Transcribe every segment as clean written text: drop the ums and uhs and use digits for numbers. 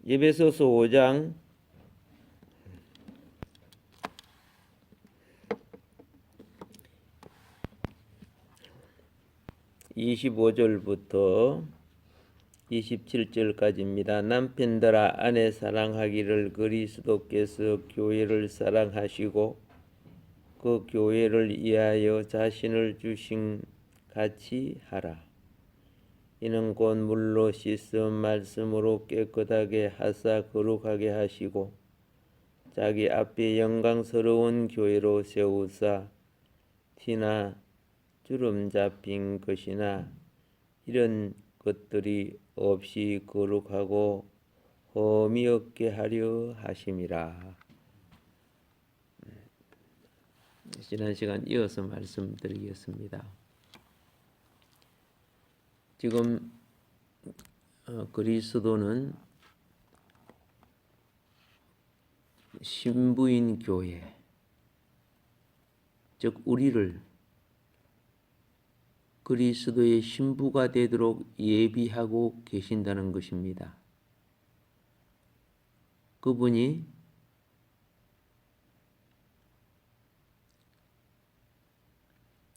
에베소서 5장 25절부터 27절까지입니다. 남편들아 아내 사랑하기를 그리스도께서 교회를 사랑하시고 그 교회를 위하여 자신을 주신 같이 하라. 이는 곧 물로 씻음 말씀으로 깨끗하게 하사 거룩하게 하시고 자기 앞에 영광스러운 교회로 세우사 티나 주름 잡힌 것이나 이런 것들이 없이 거룩하고 흠이 없게 하려 하심이라. 지난 시간 이어서 말씀드리겠습니다. 지금 그리스도는 신부인 교회, 즉 우리를 그리스도의 신부가 되도록 예비하고 계신다는 것입니다. 그분이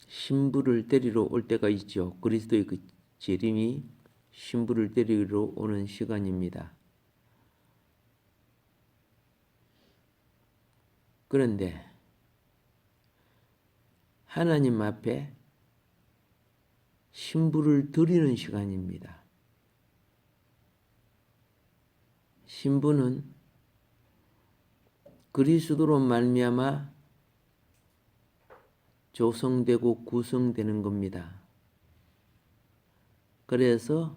신부를 데리러 올 때가 있죠. 그리스도의 그 재림이 신부를 데리러 오는 시간입니다. 그런데 하나님 앞에 신부를 드리는 시간입니다. 신부는 그리스도로 말미암아 조성되고 구성되는 겁니다. 그래서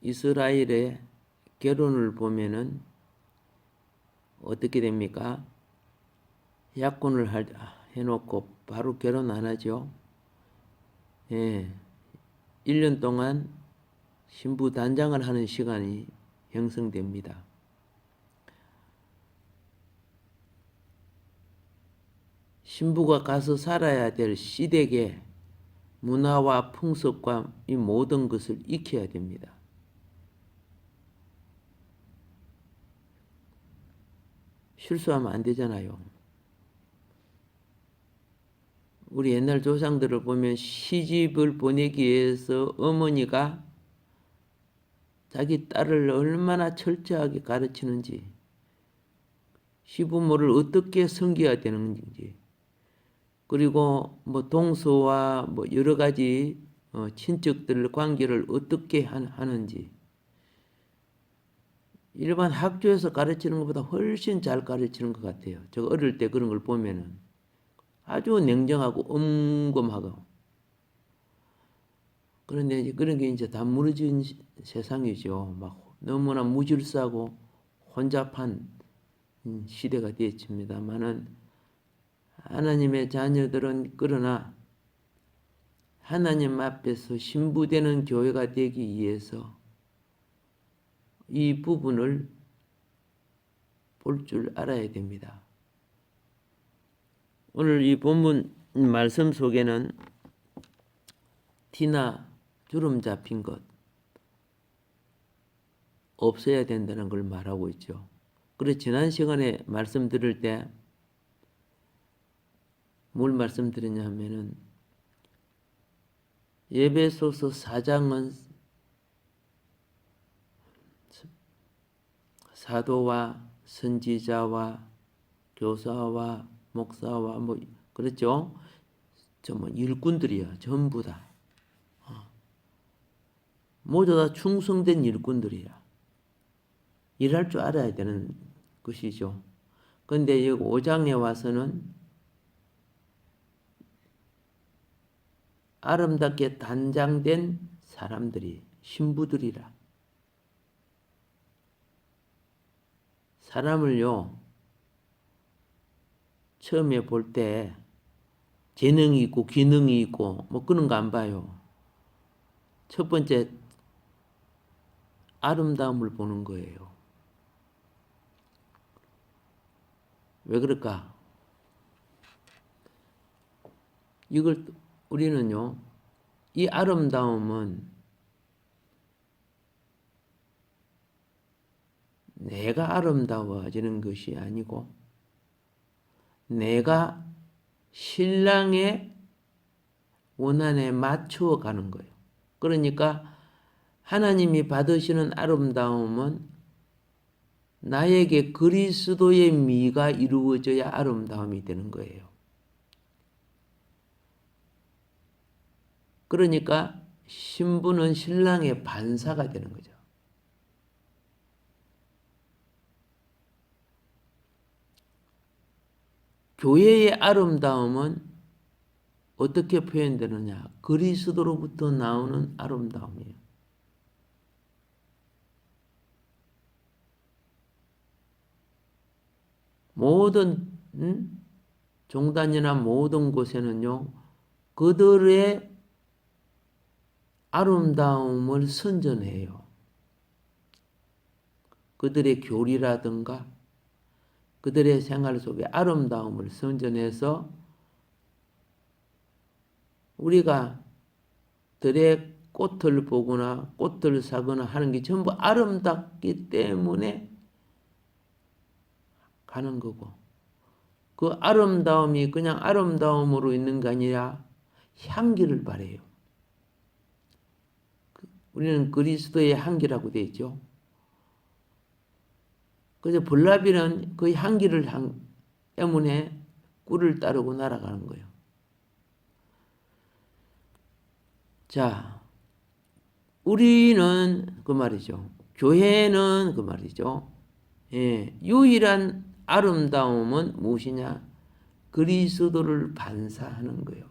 이스라엘의 결혼을 보면은 어떻게 됩니까? 약혼을 해놓고 바로 결혼 안 하죠. 1년 동안 신부 단장을 하는 시간이 형성됩니다. 신부가 가서 살아야 될 시댁의 문화와 풍습과 이 모든 것을 익혀야 됩니다. 실수하면 안 되잖아요. 우리 옛날 조상들을 보면 시집을 보내기 위해서 어머니가 자기 딸을 얼마나 철저하게 가르치는지, 시부모를 어떻게 섬겨야 되는지, 그리고 동서와 여러 가지 친척들 관계를 어떻게 하는지, 일반 학교에서 가르치는 것보다 훨씬 잘 가르치는 것 같아요. 제가 어릴 때 그런 걸 보면은 아주 냉정하고 엄검하고. 그런데 이제 그런 게 이제 다 무너진 세상이죠. 막 너무나 무질서하고 혼잡한 시대가 되었습니다만은 하나님의 자녀들은 그러나 하나님 앞에서 신부되는 교회가 되기 위해서 이 부분을 볼 줄 알아야 됩니다. 오늘 이 본문 말씀 속에는 티나 주름 잡힌 것 없어야 된다는 걸 말하고 있죠. 그래서 지난 시간에 말씀 들을 때 뭘 말씀드렸냐 하면은 에베소서 4장은 사도와 선지자와 교사와 목사와 그랬죠. 일꾼들이야. 전부 다. 모두 다 충성된 일꾼들이야. 일할 줄 알아야 되는 것이죠. 그런데 여기 5장에 와서는 아름답게 단장된 사람들이 신부들이라. 사람을요, 처음에 볼 때 재능이 있고 기능이 있고 그런 거 안 봐요. 첫 번째 아름다움을 보는 거예요. 왜 그럴까? 이걸 우리는요, 이 아름다움은 내가 아름다워지는 것이 아니고 내가 신랑의 원한에 맞추어 가는 거예요. 그러니까 하나님이 받으시는 아름다움은 나에게 그리스도의 미가 이루어져야 아름다움이 되는 거예요. 그러니까 신부는 신랑의 반사가 되는 거죠. 교회의 아름다움은 어떻게 표현되느냐? 그리스도로부터 나오는 아름다움이에요. 모든 종단이나 모든 곳에는요, 그들의 아름다움을 선전해요. 그들의 교리라든가 그들의 생활 속에 아름다움을 선전해서 우리가 들의 꽃을 보거나 꽃을 사거나 하는 게 전부 아름답기 때문에 가는 거고, 그 아름다움이 그냥 아름다움으로 있는 게 아니라 향기를 바래요. 우리는 그리스도의 향기라고 되어 있죠. 그래서 벌나비는 그 향기를 때문에 꿀을 따르고 날아가는 거예요. 자, 우리는 그 말이죠. 교회는 그 말이죠. 예, 유일한 아름다움은 무엇이냐? 그리스도를 반사하는 거예요.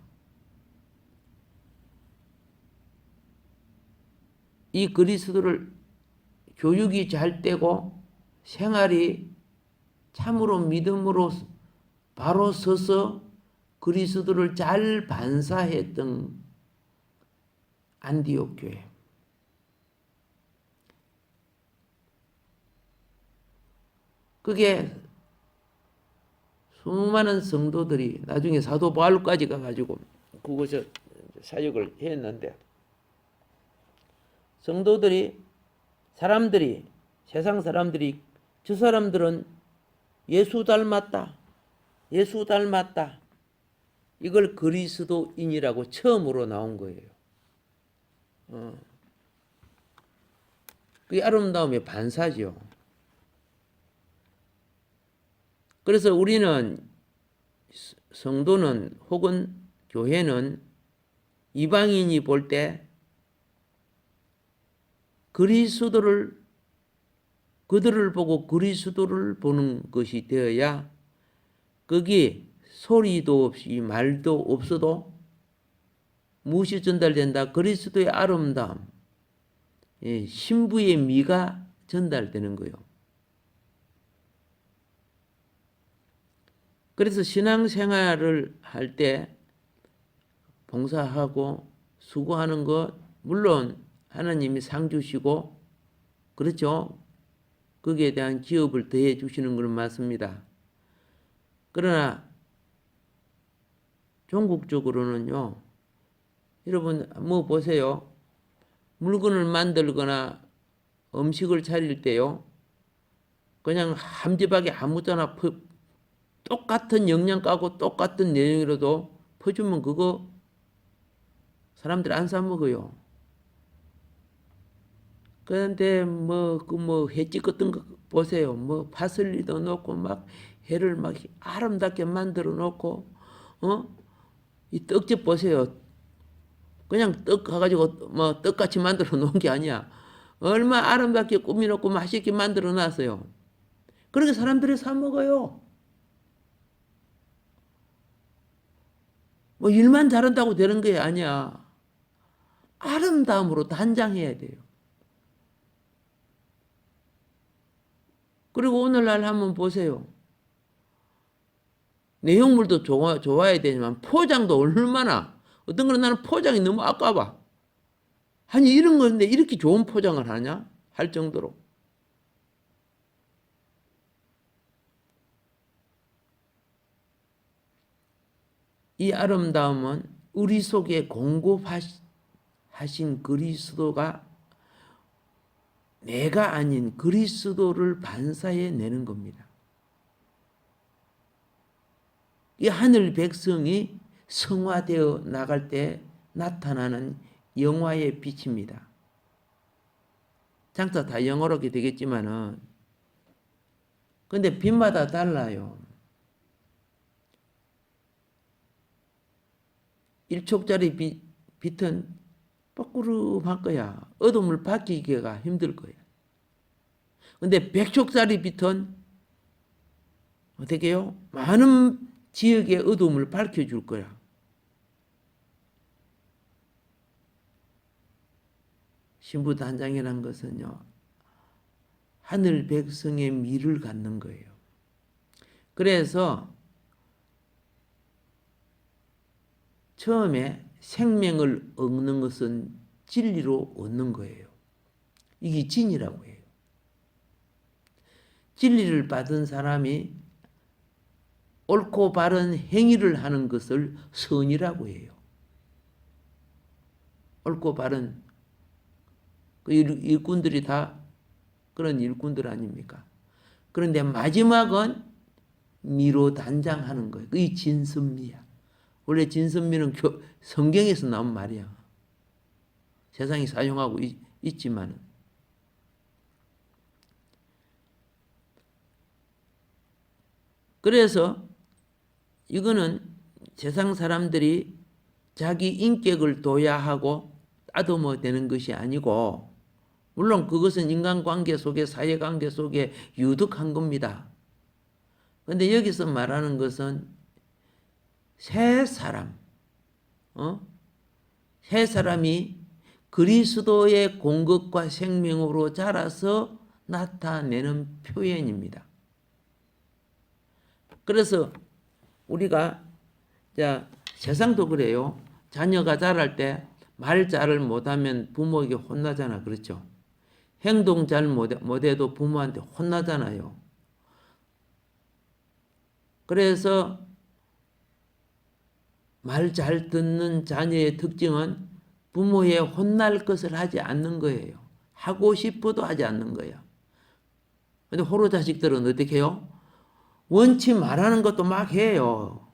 이 그리스도를 교육이 잘 되고 생활이 참으로 믿음으로 바로 서서 그리스도를 잘 반사했던 안디옥 교회. 그게 수많은 성도들이 나중에 사도 바울까지 가가지고 그곳에 사역을 했는데, 성도들이 사람들이 세상 사람들이 저 사람들은 예수 닮았다, 예수 닮았다, 이걸 그리스도인이라고 처음으로 나온 거예요. 그게 아름다움의 반사죠. 그래서 우리는 성도는 혹은 교회는 이방인이 볼 때 그리스도를 그들을 보고 그리스도를 보는 것이 되어야 거기 소리도 없이 말도 없어도 무엇이 전달된다? 그리스도의 아름다움, 신부의 미가 전달되는 거예요. 그래서 신앙생활을 할 때 봉사하고 수고하는 것, 물론 하나님이 상 주시고 그렇죠. 거기에 대한 기업을 더해 주시는 건 맞습니다. 그러나 종국적으로는요, 여러분 뭐 보세요. 물건을 만들거나 음식을 차릴 때요, 그냥 함지박에 아무데나 똑같은 영양가고 똑같은 내용이라도 퍼주면 그거 사람들 안 사 먹어요. 그런데 해 찍었던 거 보세요. 파슬리도 넣고 막 해를 막 아름답게 만들어 놓고, 이 떡집 보세요. 그냥 떡 가가지고 떡같이 만들어 놓은 게 아니야. 얼마 아름답게 꾸미놓고 맛있게 만들어 놨어요. 그렇게 사람들이 사 먹어요. 일만 잘한다고 되는 게 아니야. 아름다움으로 단장해야 돼요. 그리고 오늘날 한번 보세요. 내용물도 좋아야 되지만 포장도 얼마나, 어떤 거는 나는 포장이 너무 아까워. 아니 이런 건데 이렇게 좋은 포장을 하냐? 할 정도로. 이 아름다움은 우리 속에 공급하신 그리스도가 내가 아닌 그리스도를 반사해 내는 겁니다. 이 하늘 백성이 성화되어 나갈 때 나타나는 영화의 빛입니다. 장사 다 영어롭게 되겠지만은 근데 빛마다 달라요. 1촉짜리 빛은 뽀꾸름할 거야. 어둠을 밝히기가 힘들 거야. 근데 100촉짜리 빛은 어떻게 해요? 많은 지역의 어둠을 밝혀줄 거야. 신부단장이라는 것은요, 하늘 백성의 미를 갖는 거예요. 그래서 처음에 생명을 얻는 것은 진리로 얻는 거예요. 이게 진이라고 해요. 진리를 받은 사람이 옳고 바른 행위를 하는 것을 선이라고 해요. 옳고 바른 그 일꾼들이 다 그런 일꾼들 아닙니까? 그런데 마지막은 미로 단장하는 거예요. 그게 진선미야. 원래 진선미는 성경에서 나온 말이야. 세상이 사용하고 있지만은. 그래서 이거는 세상 사람들이 자기 인격을 도야하고 따듬어 되는 것이 아니고, 물론 그것은 인간관계 속에, 사회관계 속에 유득한 겁니다. 그런데 여기서 말하는 것은 새 사람, 새 사람이 그리스도의 공급과 생명으로 자라서 나타내는 표현입니다. 그래서 우리가 세상도 그래요. 자녀가 자랄 때 말 잘을 못하면 부모에게 혼나잖아. 그렇죠? 행동 잘 못해도 부모한테 혼나잖아요. 그래서 말 잘 듣는 자녀의 특징은 부모의 혼날 것을 하지 않는 거예요. 하고 싶어도 하지 않는 거예요. 근데 호로 자식들은 어떻게 해요? 원치 말하는 것도 막 해요.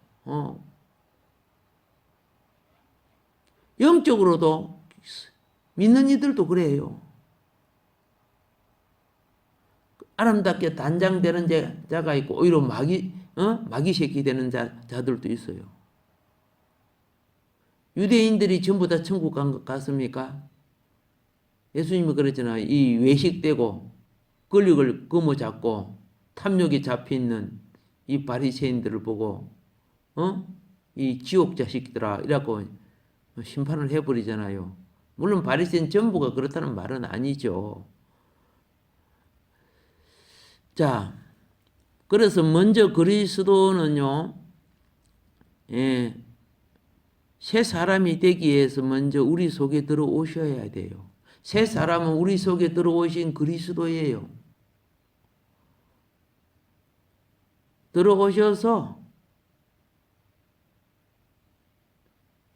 영적으로도 믿는 이들도 그래요. 아름답게 단장되는 자가 있고 오히려 마귀 새끼 되는 자들도 있어요. 유대인들이 전부 다 천국 갔습니까? 예수님이 그랬잖아요. 이 외식되고 권력을 거머잡고 탐욕이 잡혀있는 이 바리새인들을 보고 이 지옥 자식들아 이라고 심판을 해버리잖아요. 물론 바리새인 전부가 그렇다는 말은 아니죠. 자, 그래서 먼저 그리스도는요, 새 사람이 되기 위해서 먼저 우리 속에 들어오셔야 돼요. 새 사람은 우리 속에 들어오신 그리스도예요. 들어오셔서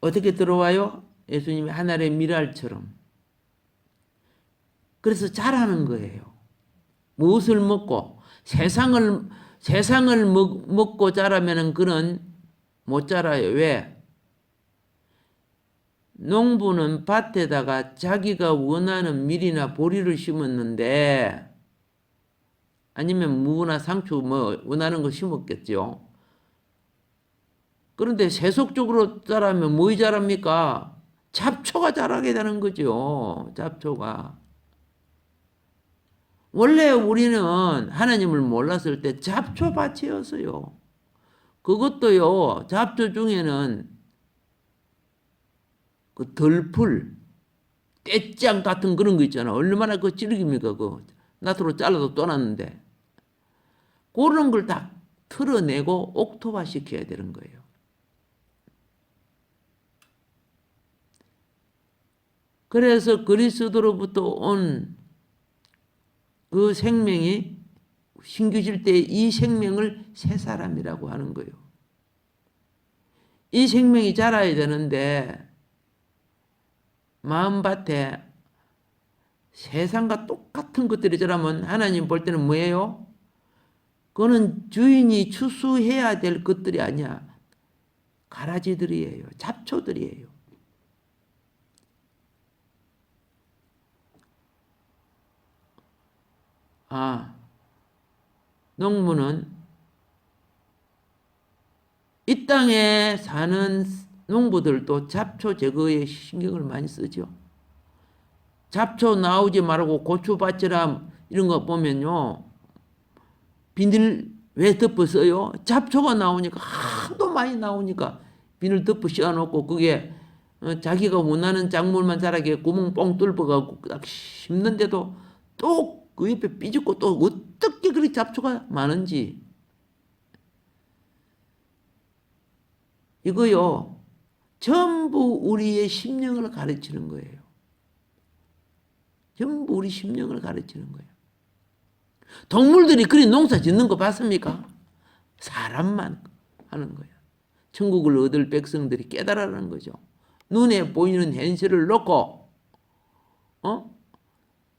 어떻게 들어와요? 예수님이 하늘의 미랄처럼. 그래서 자라는 거예요. 무엇을 먹고 세상을 먹고 자라면은 그는 못 자라요. 왜? 농부는 밭에다가 자기가 원하는 밀이나 보리를 심었는데, 아니면 무나 상추 원하는 거 심었겠죠. 그런데 세속적으로 자라면 뭐이 자랍니까? 잡초가 자라게 되는 거죠. 잡초가. 원래 우리는 하나님을 몰랐을 때 잡초밭이었어요. 그것도요, 잡초 중에는 그 덜풀, 떼짱 같은 그런 거 있잖아. 얼마나 그 찌르깁니까? 그 낫으로 잘라도 떠났는데. 그런 걸 다 털어내고 옥토화 시켜야 되는 거예요. 그래서 그리스도로부터 온 그 생명이 신규질 때 이 생명을 새 사람이라고 하는 거예요. 이 생명이 자라야 되는데 마음밭에 세상과 똑같은 것들이라면 하나님 볼 때는 뭐예요? 그거는 주인이 추수해야 될 것들이 아니야. 가라지들이에요. 잡초들이에요. 농부는 이 땅에 사는 농부들도 잡초 제거에 신경을 많이 쓰죠. 잡초 나오지 말고 고추밭이나 이런 거 보면요. 비닐 왜 덮어 써요? 잡초가 나오니까 하도 많이 나오니까 비닐 덮어 씌워놓고 그게 자기가 원하는 작물만 자라게 구멍 뻥 뚫어가고 딱 심는데도 또 그 옆에 삐죽고 또 어떻게 그렇게 잡초가 많은지 이거요 전부 우리의 심령을 가르치는 거예요. 전부 우리 심령을 가르치는 거예요. 동물들이 그리 농사 짓는 거 봤습니까? 사람만 하는 거예요. 천국을 얻을 백성들이 깨달으라는 거죠. 눈에 보이는 현실을 놓고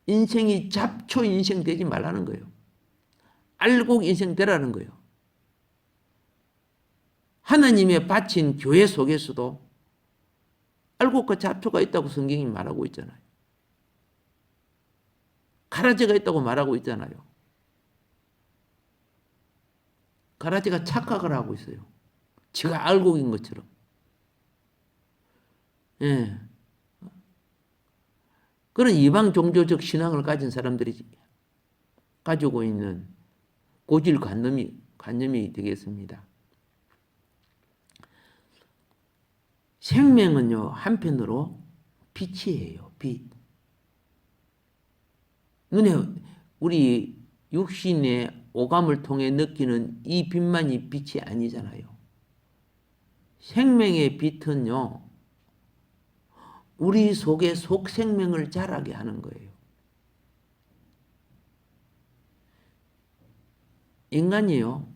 인생이 잡초 인생 되지 말라는 거예요. 알곡 인생 되라는 거예요. 하나님의 바친 교회 속에서도 알곡과 잡초가 있다고 성경이 말하고 있잖아요. 가라지가 있다고 말하고 있잖아요. 가라지가 착각을 하고 있어요. 지가 알곡인 것처럼. 예. 그런 이방 종교적 신앙을 가진 사람들이 가지고 있는 고질관념이 되겠습니다. 생명은요, 한편으로 빛이에요, 빛. 눈에, 우리 육신의 오감을 통해 느끼는 이 빛만이 빛이 아니잖아요. 생명의 빛은요, 우리 속에 속생명을 자라게 하는 거예요. 인간이요,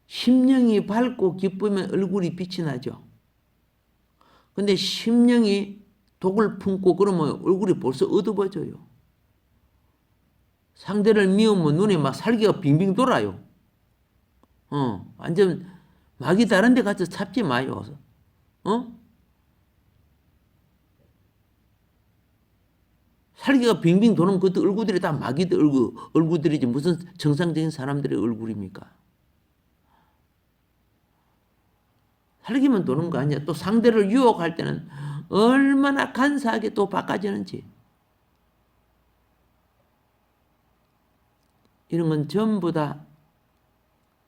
심령이 밝고 기쁘면 얼굴이 빛이 나죠. 근데 심령이 독을 품고 그러면 얼굴이 벌써 어두워져요. 상대를 미우면 눈에 막 살기가 빙빙 돌아요. 완전 막이 다른 데 가서 잡지 마요. 살기가 빙빙 도는 그것도 얼굴들이 다 마귀들 얼굴들이지 무슨 정상적인 사람들의 얼굴입니까? 살기만 도는 거 아니야. 또 상대를 유혹할 때는 얼마나 간사하게 또 바꿔지는지. 이런 건 전부 다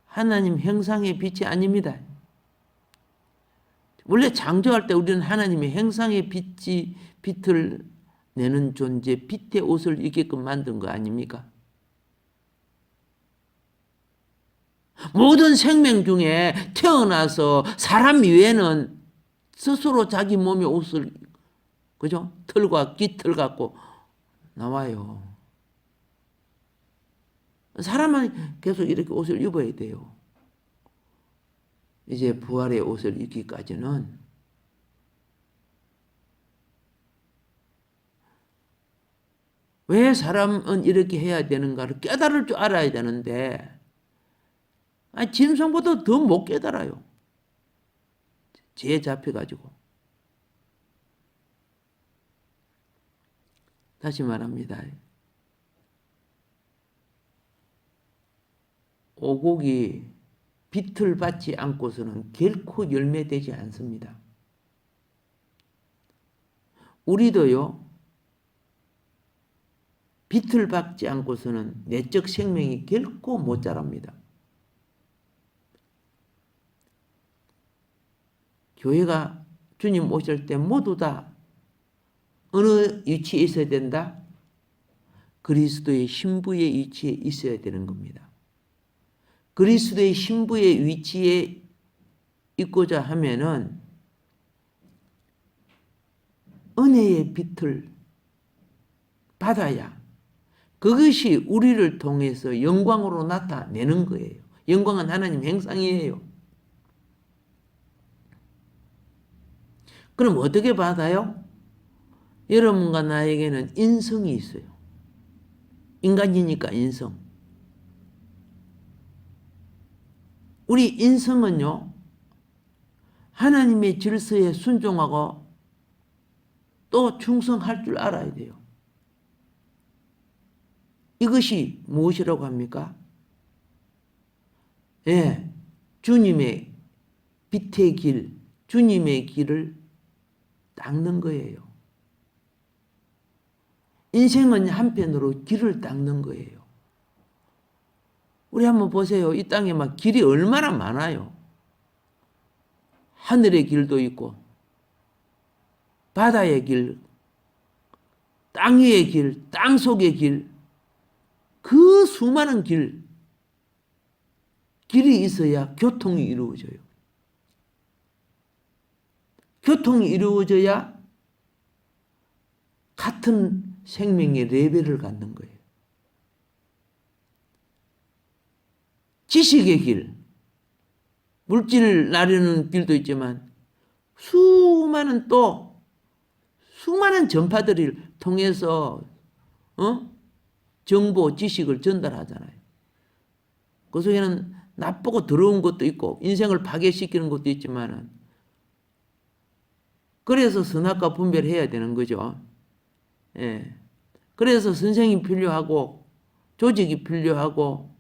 하나님 형상의 빛이 아닙니다. 원래 창조할 때 우리는 하나님의 형상의 빛을 내는 존재, 빛의 옷을 입게끔 만든 거 아닙니까? 모든 생명 중에 태어나서 사람 이외에는 스스로 자기 몸의 옷을, 그죠? 털과 깃털 갖고 나와요. 사람은 계속 이렇게 옷을 입어야 돼요. 이제 부활의 옷을 입기까지는 왜 사람은 이렇게 해야 되는가를 깨달을 줄 알아야 되는데 짐승보다 더 못 깨달아요. 죄에 잡혀가지고. 다시 말합니다. 오곡이 빛을 받지 않고서는 결코 열매되지 않습니다. 우리도요, 빛을 받지 않고서는 내적 생명이 결코 못 자랍니다. 교회가 주님 오실 때 모두 다 어느 위치에 있어야 된다? 그리스도의 신부의 위치에 있어야 되는 겁니다. 그리스도의 신부의 위치에 있고자 하면은 은혜의 빛을 받아야 그것이 우리를 통해서 영광으로 나타내는 거예요. 영광은 하나님 형상이에요. 그럼 어떻게 받아요? 여러분과 나에게는 인성이 있어요. 인간이니까 인성. 우리 인성은요, 하나님의 질서에 순종하고 또 충성할 줄 알아야 돼요. 이것이 무엇이라고 합니까? 예, 주님의 빛의 길, 주님의 길을 닦는 거예요. 인생은 한편으로 길을 닦는 거예요. 우리 한번 보세요. 이 땅에 막 길이 얼마나 많아요. 하늘의 길도 있고, 바다의 길, 땅 위의 길, 땅 속의 길, 그 수많은 길이 있어야 교통이 이루어져요. 교통이 이루어져야 같은 생명의 레벨을 갖는 거예요. 지식의 길, 물질을 나르는 길도 있지만 수많은 전파들을 통해서 정보, 지식을 전달하잖아요. 그 속에는 나쁘고 더러운 것도 있고 인생을 파괴시키는 것도 있지만 그래서 선악과 분별해야 되는 거죠. 예. 그래서 선생이 필요하고 조직이 필요하고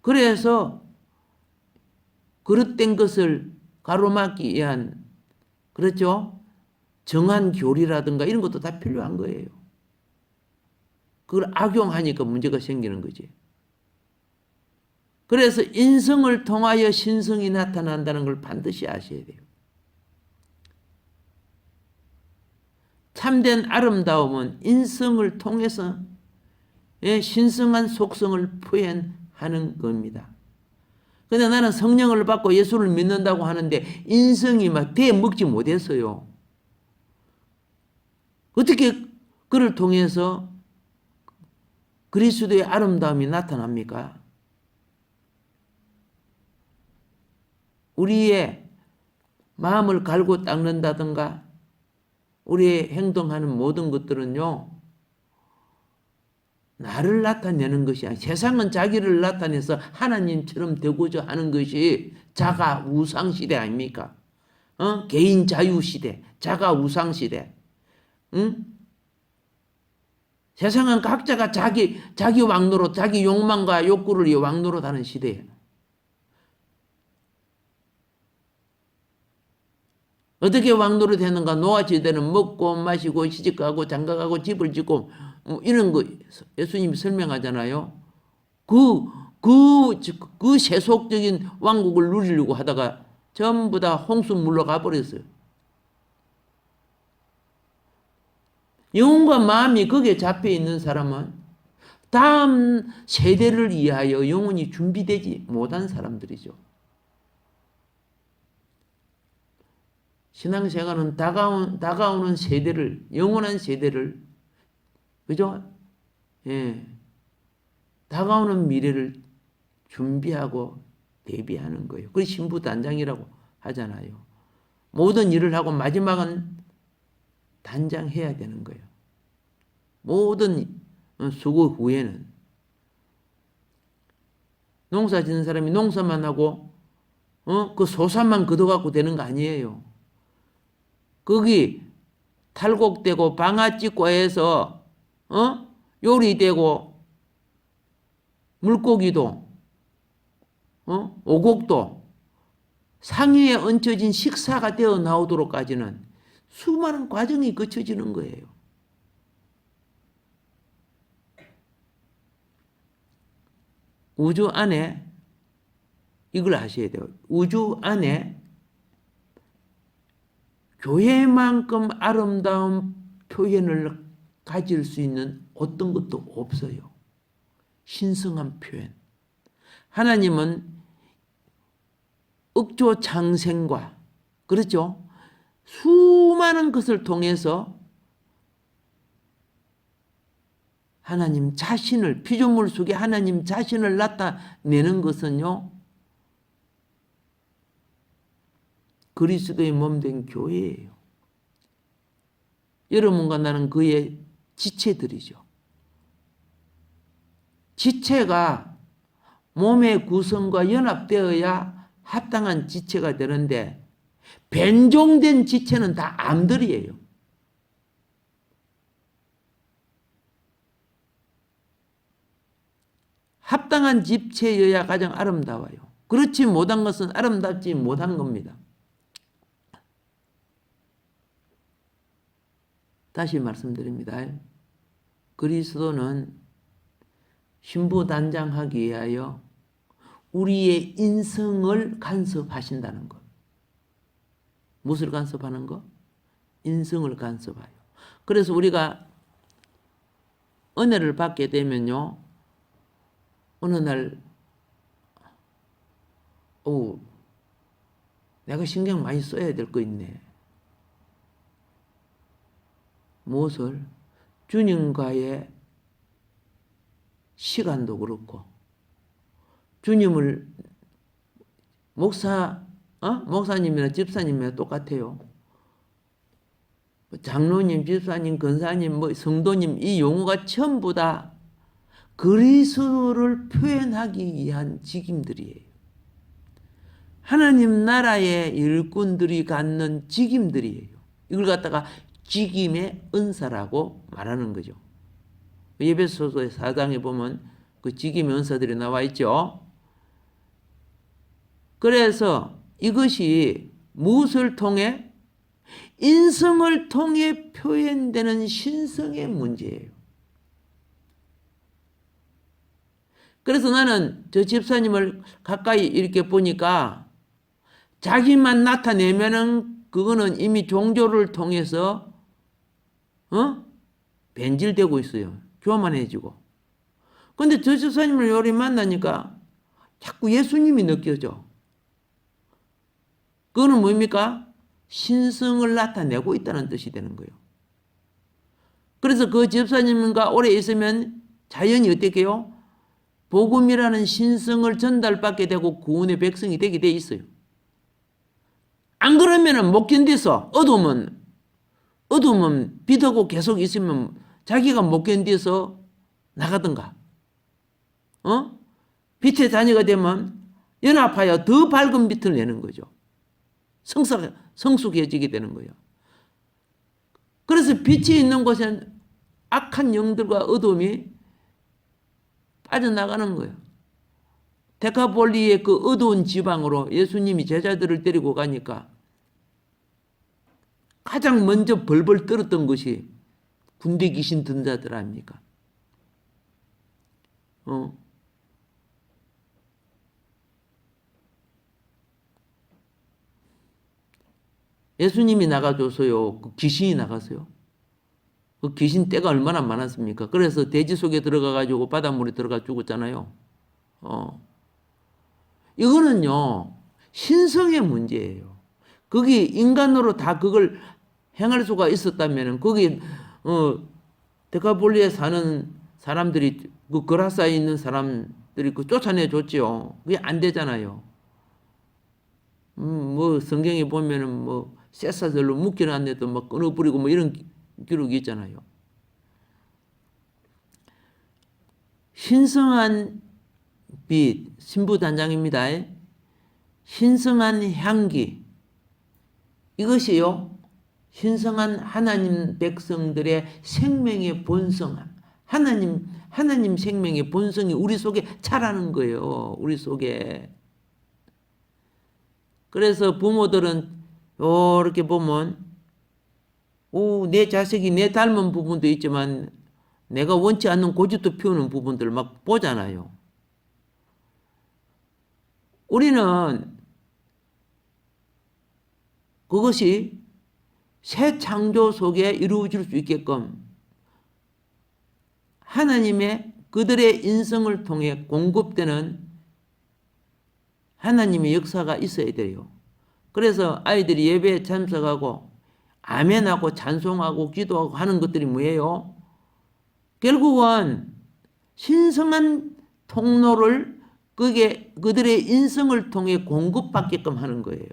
그래서 그릇된 것을 가로막기 위한 그렇죠? 정한 교리라든가 이런 것도 다 필요한 거예요. 그걸 악용하니까 문제가 생기는 거지. 그래서 인성을 통하여 신성이 나타난다는 걸 반드시 아셔야 돼요. 참된 아름다움은 인성을 통해서 신성한 속성을 표현하는 겁니다. 근데 나는 성령을 받고 예수를 믿는다고 하는데 인성이 막 대먹지 못했어요. 어떻게 그를 통해서 그리스도의 아름다움이 나타납니까? 우리의 마음을 갈고 닦는다든가 우리의 행동하는 모든 것들은요, 나를 나타내는 것이 아니라 세상은 자기를 나타내서 하나님처럼 되고자 하는 것이 자가 우상 시대 아닙니까? 개인 자유 시대, 자가 우상 시대. 세상은 각자가 자기 왕노릇, 자기 욕망과 욕구를 왕노릇하는 시대예요. 어떻게 왕노릇 했는가? 노아시대는 먹고 마시고 시집가고 장가가고 집을 짓고 이런 거 예수님이 설명하잖아요. 그 세속적인 왕국을 누리려고 하다가 전부 다 홍수 물러가 버렸어요. 영혼과 마음이 거기에 잡혀 있는 사람은 다음 세대를 위하여 영혼이 준비되지 못한 사람들이죠. 신앙생활은 다가오는 세대를, 영원한 세대를, 그죠? 예. 다가오는 미래를 준비하고 대비하는 거예요. 그게 신부단장이라고 하잖아요. 모든 일을 하고 마지막은 단장해야 되는 거예요. 모든 수고 후에는. 농사 짓는 사람이 농사만 하고, 그 소산만 걷어갖고 되는 거 아니에요. 거기 탈곡되고 방아 찍고 해서 요리되고 물고기도 오곡도 상위에 얹혀진 식사가 되어 나오도록까지는 수많은 과정이 거쳐지는 거예요. 우주 안에 이걸 아셔야 돼요. 우주 안에 교회만큼 아름다운 표현을 가질 수 있는 어떤 것도 없어요. 신성한 표현. 하나님은 억조 창생과 그렇죠? 수많은 것을 통해서 하나님 자신을 피조물 속에 하나님 자신을 나타내는 것은요. 그리스도의 몸 된 교회예요. 여러분과 나는 그의 지체들이죠. 지체가 몸의 구성과 연합되어야 합당한 지체가 되는데 변종된 지체는 다 암들이에요. 합당한 지체여야 가장 아름다워요. 그렇지 못한 것은 아름답지 못한 겁니다. 다시 말씀드립니다. 그리스도는 신부단장하기 위하여 우리의 인성을 간섭하신다는 것. 무엇을 간섭하는 것? 인성을 간섭해요. 그래서 우리가 은혜를 받게 되면요, 어느 날 내가 신경 많이 써야 될 거 있네. 무엇을? 주님과의 시간도 그렇고, 주님을 목사님이나 집사님이나 똑같아요. 장로님, 집사님, 권사님, 성도님, 이 용어가 전부 다 그리스도를 표현하기 위한 직임들이에요. 하나님 나라의 일꾼들이 갖는 직임들이에요. 이걸 갖다가 직임의 은사라고 말하는 거죠. 에베소서 4장에 보면 그 직임의 은사들이 나와 있죠. 그래서 이것이 무엇을 통해? 인성을 통해 표현되는 신성의 문제예요. 그래서 나는 저 집사님을 가까이 이렇게 보니까 자기만 나타내면은 그거는 이미 종교를 통해서 변질되고 있어요. 교만해지고. 근데 저 집사님을 요리 만나니까 자꾸 예수님이 느껴져. 그거는 뭡니까? 신성을 나타내고 있다는 뜻이 되는 거예요. 그래서 그 집사님과 오래 있으면 자연히 어떻게 해요? 복음이라는 신성을 전달받게 되고 구원의 백성이 되게 돼 있어요. 안 그러면은 못 견디서 어둠은 빛하고 계속 있으면 자기가 못 견디서 나가든가. 빛의 자녀가 되면 연합하여 더 밝은 빛을 내는 거죠. 성숙해지게 되는 거예요. 그래서 빛이 있는 곳엔 악한 영들과 어둠이 빠져나가는 거예요. 데카폴리의 그 어두운 지방으로 예수님이 제자들을 데리고 가니까 가장 먼저 벌벌 떨었던 것이 군대 귀신 든 자들 아닙니까? 예수님이 나가줘서요, 그 귀신이 나갔어요. 그 귀신 떼가 얼마나 많았습니까? 그래서 돼지 속에 들어가가지고 바닷물에 들어가 죽었잖아요. 이거는요, 신성의 문제예요. 거기 인간으로 다 그걸 행할 수가 있었다면, 거기, 데카폴리에 사는 사람들이, 그 그라사에 있는 사람들이 그 쫓아내 줬지요. 그게 안 되잖아요. 성경에 보면은 쇠사슬로 묶여놨는데도 막 끊어버리고 이런 기록이 있잖아요. 신성한 빛, 신부단장입니다. 신성한 향기, 이것이요, 신성한 하나님 백성들의 생명의 본성, 하나님 생명의 본성이 우리 속에 자라는 거예요. 우리 속에. 그래서 부모들은 이렇게 보면 내 자식이 내 닮은 부분도 있지만 내가 원치 않는 고집도 피우는 부분들 막 보잖아요. 우리는 그것이 새 창조 속에 이루어질 수 있게끔 하나님의 그들의 인성을 통해 공급되는 하나님의 역사가 있어야 돼요. 그래서 아이들이 예배에 참석하고 아멘하고 찬송하고 기도하고 하는 것들이 뭐예요? 결국은 신성한 통로를 그들의 인성을 통해 공급받게끔 하는 거예요.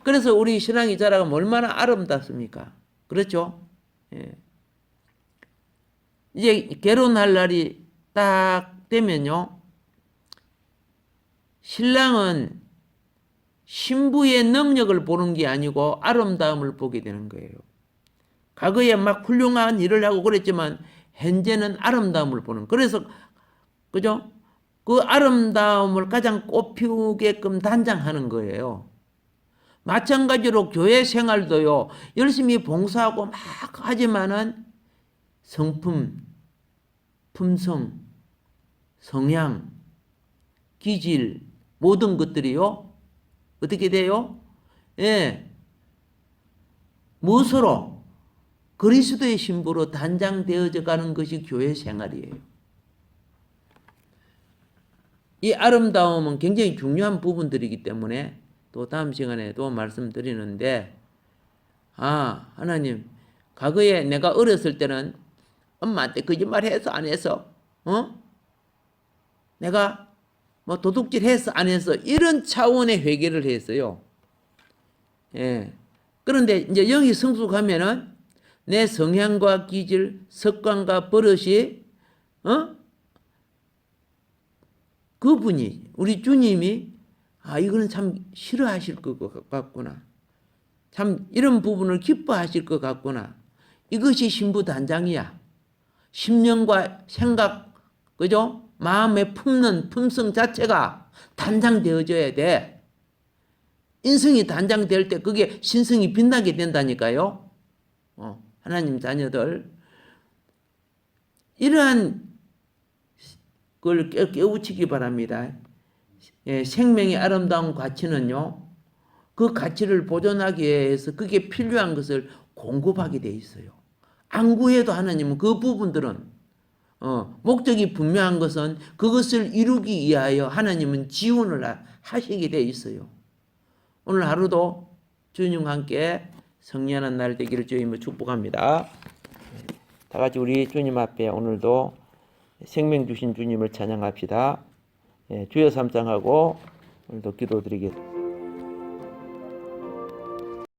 그래서 우리 신앙이 자라가면 얼마나 아름답습니까? 그렇죠? 예. 이제 결혼할 날이 딱 되면요. 신랑은 신부의 능력을 보는 게 아니고 아름다움을 보게 되는 거예요. 과거에 막 훌륭한 일을 하고 그랬지만 현재는 아름다움을 보는. 그래서 그죠? 그 아름다움을 가장 꽃피우게끔 단장하는 거예요. 마찬가지로 교회 생활도요. 열심히 봉사하고 막 하지만은 성품, 품성, 성향, 기질 모든 것들이요. 어떻게 돼요? 예. 무엇으로? 그리스도의 신부로 단장되어져 가는 것이 교회 생활이에요. 이 아름다움은 굉장히 중요한 부분들이기 때문에 또 다음 시간에도 말씀드리는데, 하나님, 과거에 내가 어렸을 때는 엄마한테 거짓말 해서 안 해서, 내가 뭐 도둑질 해서 안 해서 이런 차원의 회개를 했어요. 예. 그런데 이제 영이 성숙하면은 내 성향과 기질, 습관과 버릇이 그분이 우리 주님이 이거는 참 싫어하실 것 같구나. 참 이런 부분을 기뻐하실 것 같구나. 이것이 신부 단장이야. 심령과 생각, 그죠? 마음에 품는 품성 자체가 단장되어져야 돼. 인성이 단장될 때 그게 신성이 빛나게 된다니까요. 하나님 자녀들 이러한 걸 깨우치기 바랍니다. 예, 생명의 아름다운 가치는요. 그 가치를 보존하기 위해서 그게 필요한 것을 공급하게 돼 있어요. 안 구해도 하나님은 그 부분들은 목적이 분명한 것은 그것을 이루기 위하여 하나님은 지원을 하시게 돼 있어요. 오늘 하루도 주님과 함께 성령하는 날 되기를 주님을 축복합니다. 다 같이 우리 주님 앞에 오늘도 생명 주신 주님을 찬양합시다. 주여 삼창하고 오늘도 기도드리겠습니다.